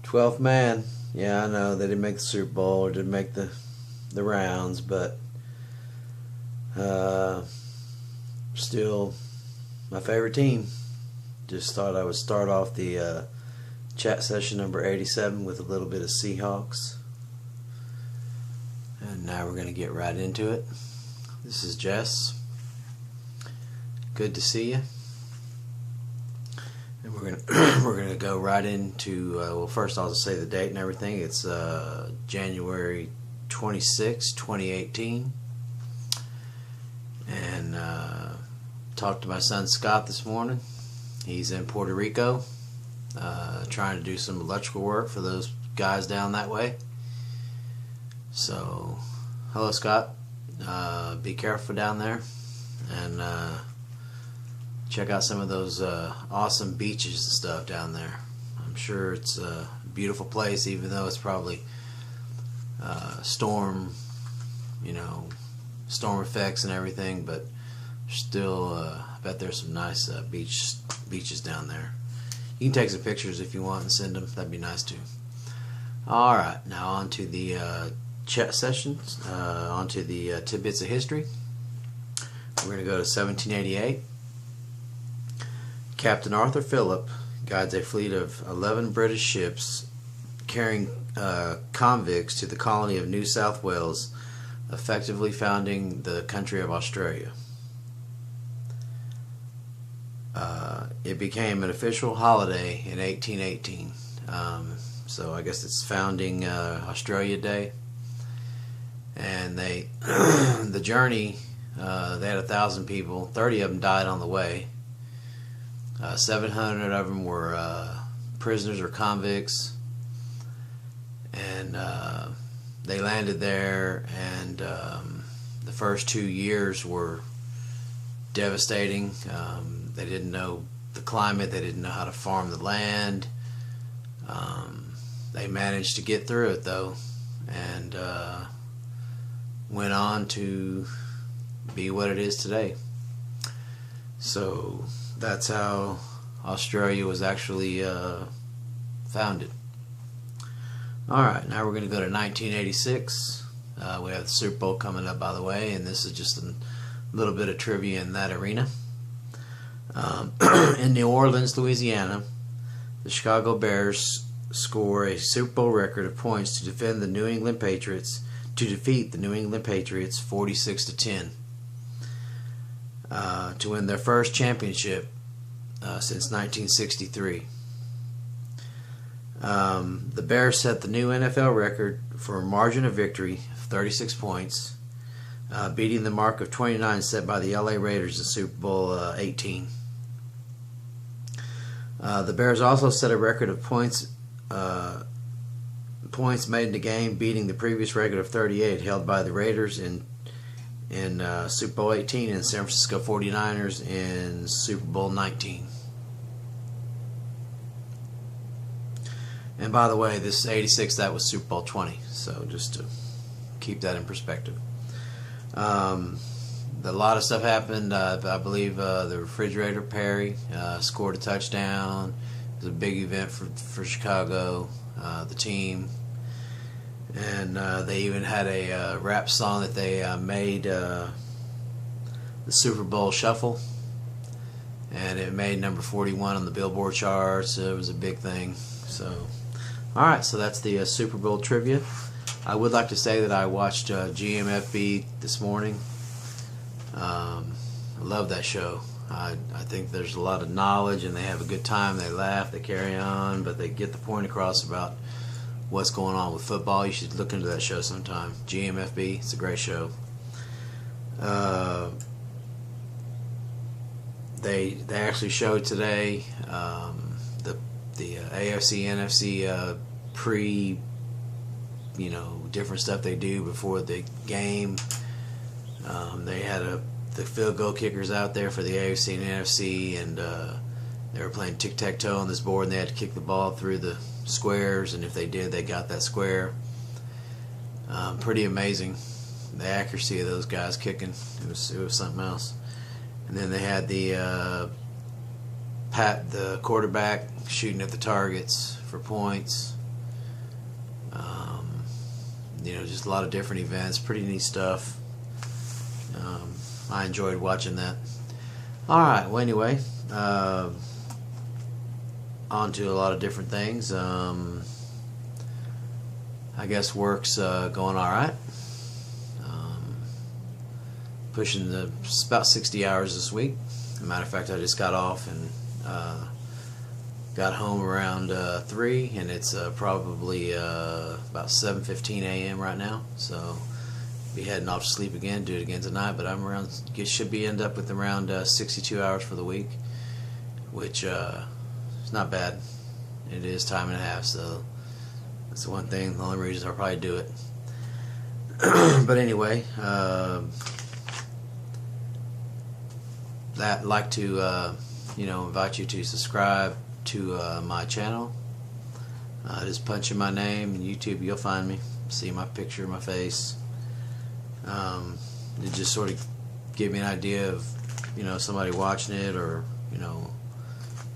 12th man. Yeah, I know they didn't make the Super Bowl or didn't make the rounds, but still my favorite team. Just thought I would start off the chat session number 87 with a little bit of Seahawks. And now we're going to get right into it. This is Jess. Good to see you. And we're gonna go right into well, first I'll just say the date and everything. It's January 26, 2018, and talked to my son Scott this morning. He's in Puerto Rico, trying to do some electrical work for those guys down that way. So, hello Scott. Be careful down there, and check out some of those awesome beaches and stuff down there. I'm sure it's a beautiful place, even though it's probably storm effects and everything, but still I bet there's some nice beaches down there. You can take some pictures if you want and send them. That'd be nice too. Alright, now on to the chat sessions, on to the tidbits of history. We're going to go to 1788. Captain Arthur Phillip guides a fleet of 11 British ships carrying convicts to the colony of New South Wales, effectively founding the country of Australia. It became an official holiday in 1818. So I guess it's founding Australia Day. And they the journey, they had 1,000 people. 30 of them died on the way. 700 of them were prisoners or convicts, and they landed there, and the first 2 years were devastating. They didn't know the climate, they didn't know how to farm the land. They managed to get through it though, and went on to be what it is today. So that's how Australia was actually founded. Alright, now we're going to go to 1986. We have the Super Bowl coming up, by the way, and this is just a little bit of trivia in that arena. In New Orleans, Louisiana, the Chicago Bears score a Super Bowl record of points to defeat the New England Patriots 46-10. To win their first championship since 1963. The Bears set the new NFL record for a margin of victory of 36 points, beating the mark of 29 set by the LA Raiders in Super Bowl 18. The Bears also set a record of points made in the game, beating the previous record of 38 held by the Raiders in Super Bowl 18 and San Francisco 49ers in Super Bowl 19. And by the way, this 86, that was Super Bowl 20, so just to keep that in perspective. A lot of stuff happened. I believe the refrigerator Perry scored a touchdown. It was a big event for Chicago, the team. And they even had a rap song that they made, the Super Bowl Shuffle, and it made number 41 on the Billboard charts. It was a big thing. So, alright, so that's the Super Bowl trivia. I would like to say that I watched GMFB this morning. I love that show. I think there's a lot of knowledge, and they have a good time. They laugh, they carry on, but they get the point across about what's going on with football. You should look into that show sometime. GMFB, it's a great show. They actually showed today the AFC NFC pre different stuff they do before the game. They had the field goal kickers out there for the AFC and NFC, and they were playing tic-tac-toe on this board, and they had to kick the ball through the squares, and if they did, they got that square. Pretty amazing, the accuracy of those guys kicking. It was something else. And then they had the quarterback shooting at the targets for points. Just a lot of different events, pretty neat stuff. I enjoyed watching that. Alright, well anyway, on to a lot of different things. I guess work's going alright. Pushing about 60 hours this week. As a matter of fact, I just got off and got home around 3, and it's probably about 7:15 a.m. right now. So be heading off to sleep again, do it again tonight. But I'm around, should end up with around 62 hours for the week, which is not bad. It is time and a half, so that's the one thing, the only reason I'll probably do it. But anyway, I'd like to invite you to subscribe to my channel. Just punch in my name in YouTube, you'll find me, see my picture, my face. It just sort of give me an idea of somebody watching it, or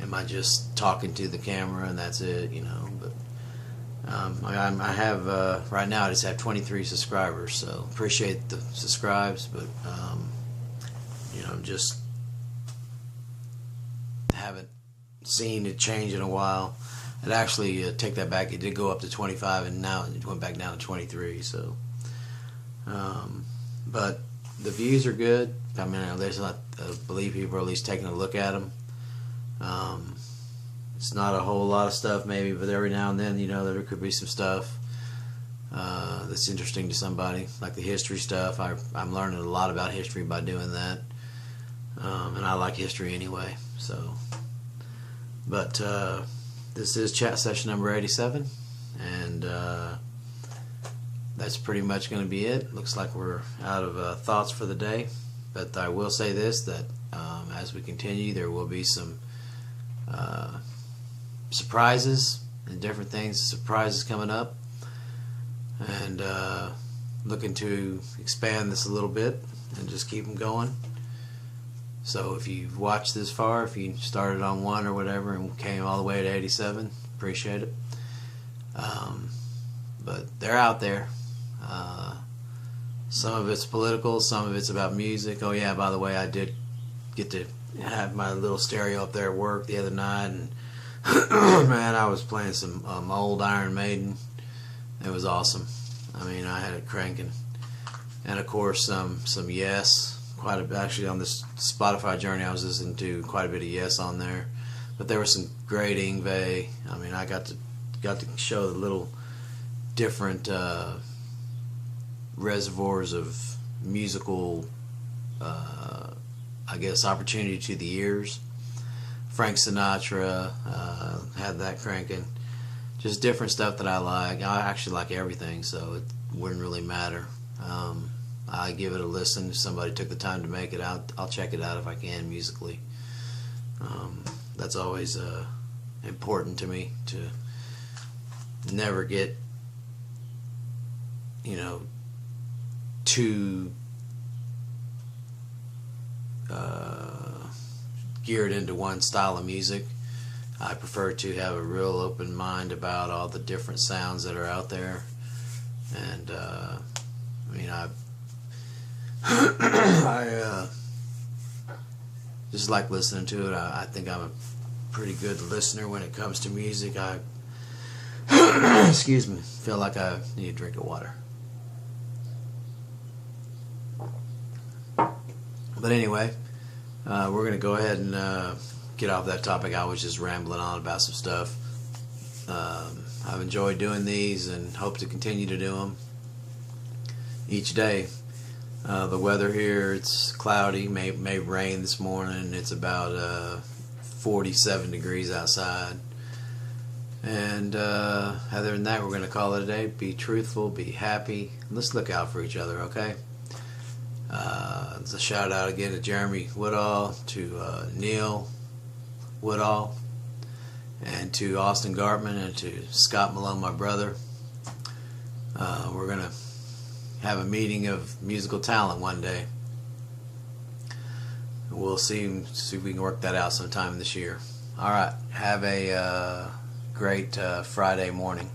am I just talking to the camera and that's it, but I have right now I just have 23 subscribers, so appreciate the subscribes, but just haven't seen it change in a while. It actually take that back, it did go up to 25 and now it went back down to 23, so but the views are good. I mean, there's not, I believe people are at least taking a look at them. It's not a whole lot of stuff maybe, but every now and then there could be some stuff that's interesting to somebody, like the history stuff. I'm learning a lot about history by doing that, and I like history anyway. So, but this is chat session number 87, and that's pretty much going to be it. Looks like we're out of thoughts for the day, but I will say this, that as we continue, there will be some surprises and different things, surprises coming up, and looking to expand this a little bit and just keep them going. So if you've watched this far, if you started on 1 or whatever and came all the way to 87, appreciate it. But they're out there. Some of it's political, some of it's about music. Oh yeah, by the way, I did get to have my little stereo up there at work the other night, and man, I was playing some old Iron Maiden. It was awesome. I mean, I had it cranking, and of course some Yes. Quite a bit, actually, on this Spotify journey, I was listening to quite a bit of Yes on there. But there was some great Yngwie. I mean, I got to show the little different reservoirs of musical, I guess, opportunity to the ears. Frank Sinatra had that cranking. Just different stuff that I like. I actually like everything, so it wouldn't really matter. I give it a listen. If somebody took the time to make it out, I'll check it out if I can musically. That's always important to me, to never get too geared into one style of music. I prefer to have a real open mind about all the different sounds that are out there, and I mean, I just like listening to it. I think I'm a pretty good listener when it comes to music. I excuse me, feel like I need a drink of water. But anyway, we're going to go ahead and get off that topic. I was just rambling on about some stuff. I've enjoyed doing these and hope to continue to do them each day. The weather here, it's cloudy, may rain this morning. It's about 47 degrees outside. And other than that, we're going to call it a day. Be truthful, be happy. Let's look out for each other, okay? There's a shout out again to Jeremy Woodall, to Neil Woodall, and to Austin Gartman, and to Scott Malone, my brother. We're going to have a meeting of musical talent one day. We'll see if we can work that out sometime this year. Alright, have a great Friday morning.